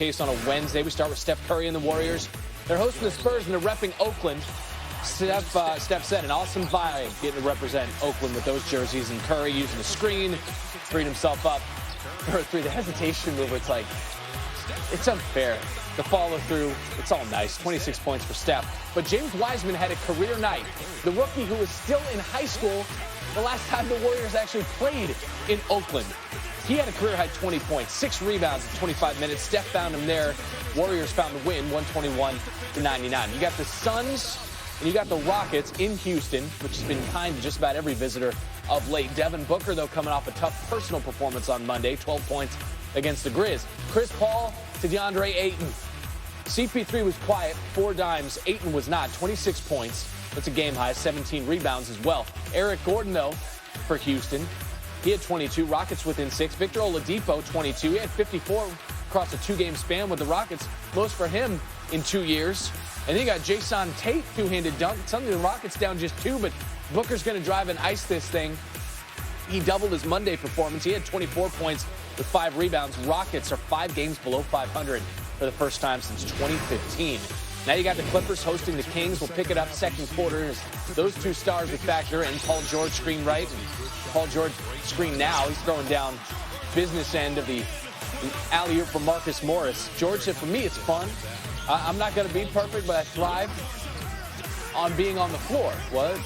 Case on a Wednesday. We start with Steph Curry and the Warriors. They're hosting the Spurs and they're repping Oakland. Steph said an awesome vibe getting to represent Oakland with those jerseys, and Curry using the screen, freed himself up for a three. The hesitation move, it's like, it's unfair. The follow through, it's all nice. 26 points for Steph. But James Wiseman had a career night. The rookie who was still in high school the last time the Warriors actually played in Oakland. He had a career-high 20 points, 6 rebounds in 25 minutes. Steph found him there. Warriors found the win, 121-99. You got the Suns and you got the Rockets in Houston, which has been kind to just about every visitor of late. Devin Booker, though, coming off a tough personal performance on Monday, 12 points against the Grizz. Chris Paul to DeAndre Ayton. CP3 was quiet, 4 dimes. Ayton was not, 26 points. That's a game high, 17 rebounds as well. Eric Gordon, though, for Houston. He had 22. Rockets within 6. Victor Oladipo, 22. He had 54 across a 2-game span with the Rockets, most for him in 2 years. And then you got Jason Tate, 2-handed dunk. Suddenly the Rockets down just 2, but Booker's going to drive and ice this thing. He doubled his Monday performance. He had 24 points with 5 rebounds. Rockets are 5 games below 500 for the first time since 2015. Now you got the Clippers hosting the Kings. We'll pick it up second quarter as those 2 stars would factor in. Paul George screen right, and Paul George screen now. He's throwing down business end of the alley-oop for Marcus Morris. George said, for me, it's fun. I'm not going to be perfect, but I thrive on being on the floor. Well,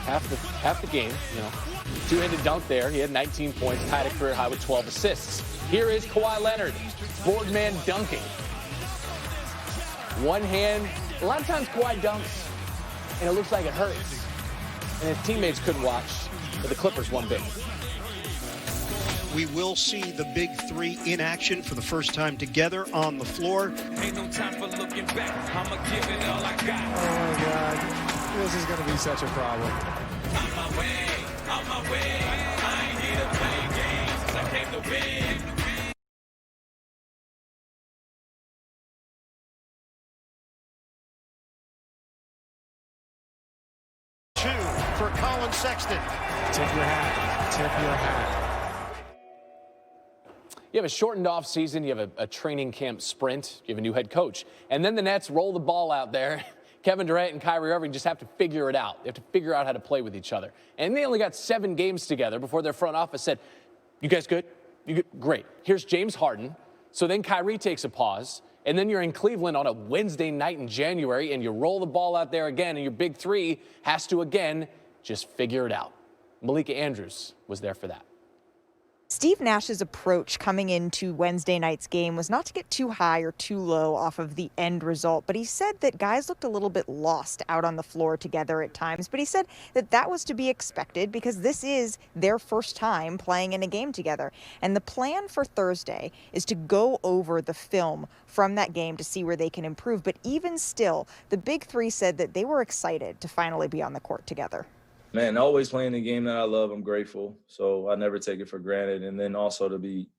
half the game, you know. 2-handed dunk there. He had 19 points, tied a career high with 12 assists. Here is Kawhi Leonard, boardman dunking. One hand. A lot of times Kawhi dunks, and it looks like it hurts. And his teammates couldn't watch, but the Clippers won big. We will see the big 3 in action for the first time together on the floor. Ain't no time for looking back. I'ma give it all I got. Oh, my God. This is going to be such a problem. On my way. I ain't here to play games. I came to win. For Colin Sexton. Tip your hat. Tip your hat. You have a shortened off season. You have a training camp sprint. You have a new head coach. And then the Nets roll the ball out there. Kevin Durant and Kyrie Irving just have to figure it out. They have to figure out how to play with each other. And they only got 7 games together before their front office said, you guys good? You good? Great. Here's James Harden. So then Kyrie takes a pause. And then you're in Cleveland on a Wednesday night in January, and you roll the ball out there again, and your big 3 has to, again, just figure it out. Malika Andrews was there for that. Steve Nash's approach coming into Wednesday night's game was not to get too high or too low off of the end result, but he said that guys looked a little bit lost out on the floor together at times. But he said that that was to be expected because this is their first time playing in a game together. And the plan for Thursday is to go over the film from that game to see where they can improve. But even still, the big 3 said that they were excited to finally be on the court together. Man, always playing the game that I love, I'm grateful. So I never take it for granted. And then also to be,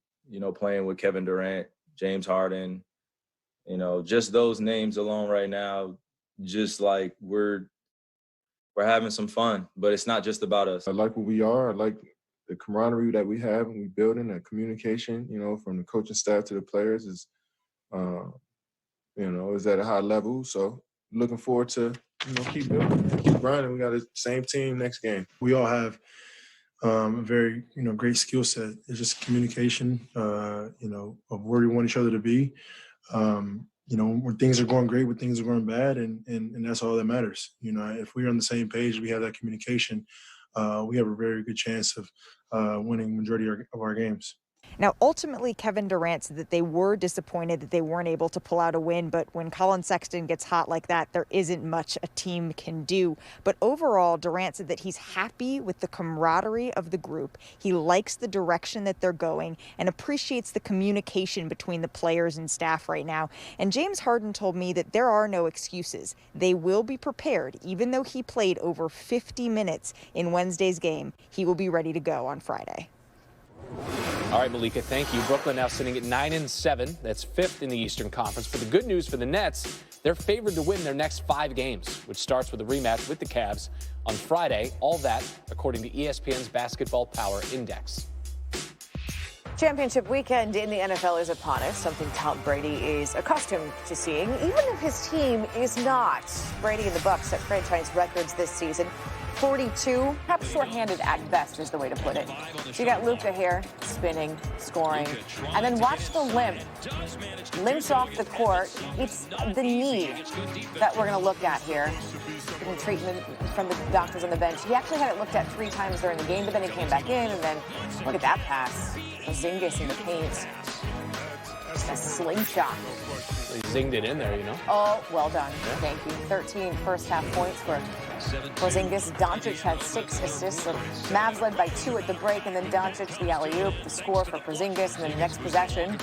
playing with Kevin Durant, James Harden, just those names alone right now, just like we're having some fun. But it's not just about us. I like what we are. I like the camaraderie that we have and we building, that communication, from the coaching staff to the players is, is at a high level. So looking forward to keep building, keep grinding. We got the same team next game. We all have a very, great skill set. It's just communication, of where we want each other to be. When things are going great, when things are going bad, and that's all that matters. If we're on the same page, we have that communication, we have a very good chance of winning the majority of our games. Now, ultimately, Kevin Durant said that they were disappointed that they weren't able to pull out a win. But when Colin Sexton gets hot like that, there isn't much a team can do. But overall, Durant said that he's happy with the camaraderie of the group. He likes the direction that they're going and appreciates the communication between the players and staff right now. And James Harden told me that there are no excuses. They will be prepared. Even though he played over 50 minutes in Wednesday's game, he will be ready to go on Friday. All right, Malika, thank you. Brooklyn now sitting at 9-7. That's 5th in the Eastern Conference. But the good news for the Nets, they're favored to win their next 5 games, which starts with a rematch with the Cavs on Friday. All that according to ESPN's Basketball Power Index. Championship weekend in the NFL is upon us, something Tom Brady is accustomed to seeing, even if his team is not. Brady and the Bucs set franchise records this season. 42, perhaps shorthanded at best is the way to put it. So you got Luka here, spinning, scoring, and then watch the limp. Limps off the court. It's the knee that we're going to look at here. Getting treatment from the doctors on the bench. He actually had it looked at 3 times during the game, but then he came back in, and then look at that pass. Porzingis in the paint. A slingshot. He zinged it in there, you know. Oh, well done. Yeah. Thank you. 13 first half points for Porzingis. Doncic had 6 assists. The Mavs led by 2 at the break, and then Doncic, the alley-oop, the score for Porzingis. And then the next possession,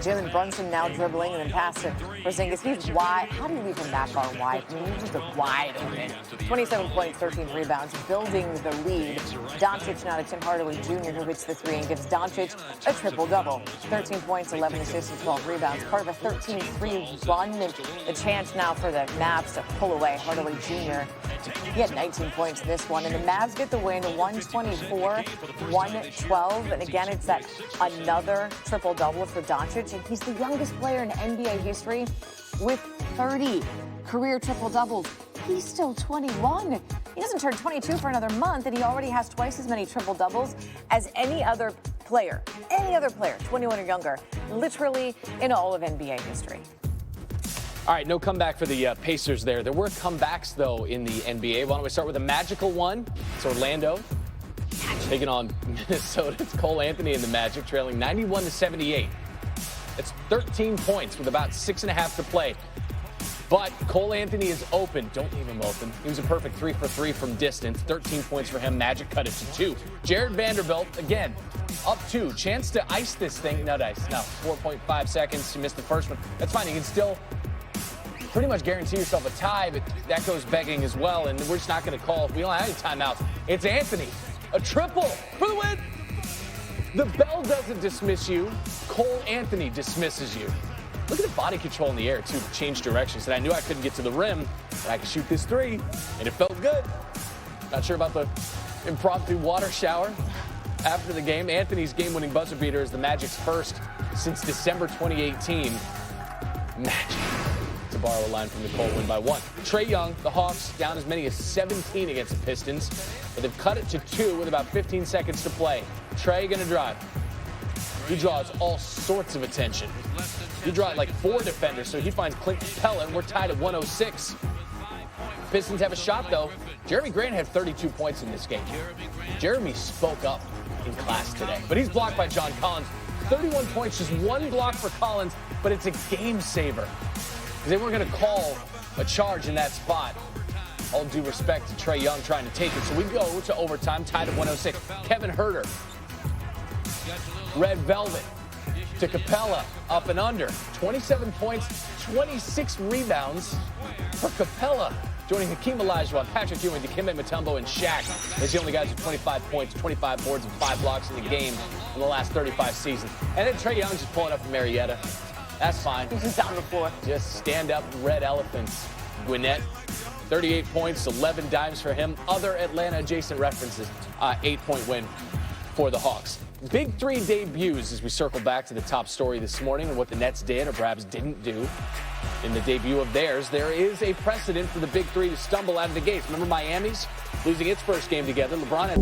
Jalen Brunson now dribbling and then pass to Porzingis. He's wide. How do you leave him that far wide? I mean, he's just a wide open. 27 points, 13 rebounds, building the lead. Doncic now to Tim Hardaway Jr., who hits the 3 and gives Doncic a triple-double. 13 points, 11 assists, and 12 rebounds. Part of a 13-3 run, and a chance now for the Mavs to pull away. Hardaway Jr. He had 19 points in this one, and the Mavs get the win, 124-112. And again, it's that another triple-double for Doncic, and he's the youngest player in NBA history with 30 career triple-doubles. He's still 21. He doesn't turn 22 for another month, and he already has twice as many triple-doubles as any other player, 21 or younger, literally in all of NBA history. All right, no comeback for the Pacers there. There were comebacks, though, in the NBA. Why don't we start with a magical one? It's Orlando taking on Minnesota. It's Cole Anthony and the Magic, trailing 91-78. It's 13 points with about 6.5 to play. But Cole Anthony is open. Don't leave him open. He was a perfect 3 for 3 from distance. 13 points for him. Magic cut it to 2. Jared Vanderbilt, again, up 2. Chance to ice this thing. No dice. No. 4.5 seconds. You missed the first one. That's fine. You can still pretty much guarantee yourself a tie, but that goes begging as well, and we're just not going to call. We don't have any timeouts. It's Anthony. A triple for the win. The bell doesn't dismiss you. Cole Anthony dismisses you. Look at the body control in the air, too, to change directions. And I knew I couldn't get to the rim, but I could shoot this 3, and it felt good. Not sure about the impromptu water shower after the game. Anthony's game-winning buzzer beater is the Magic's first since December 2018. Magic. To borrow a line from Nicole, win by 1. Trae Young, the Hawks, down as many as 17 against the Pistons, but they've cut it to 2 with about 15 seconds to play. Trae gonna drive. He draws all sorts of attention. He draws like 4 defenders, so he finds Clint Capella, and we're tied at 106. Pistons have a shot, though. Jeremy Grant had 32 points in this game. Jeremy spoke up in class today, but he's blocked by John Collins. 31 points, just 1 block for Collins, but it's a game saver. They weren't going to call a charge in that spot. All due respect to Trae Young trying to take it. So we go to overtime, tied at 106. Kevin Huerter, Red Velvet, to Capella, up and under. 27 points, 26 rebounds for Capella. Joining Hakeem Olajuwon, Patrick Ewing, Dikembe Mutombo, and Shaq as the only guys with 25 points, 25 boards, and 5 blocks in the game in the last 35 seasons. And then Trae Young's just pulling up from Marietta. That's fine. He's just on the floor. Just stand up, red elephants. Gwinnett, 38 points, 11 dimes for him. Other Atlanta adjacent references, 8-point win for the Hawks. Big 3 debuts as we circle back to the top story this morning and what the Nets did or perhaps didn't do in the debut of theirs. There is a precedent for the Big 3 to stumble out of the gates. Remember Miami's losing its first game together. LeBron had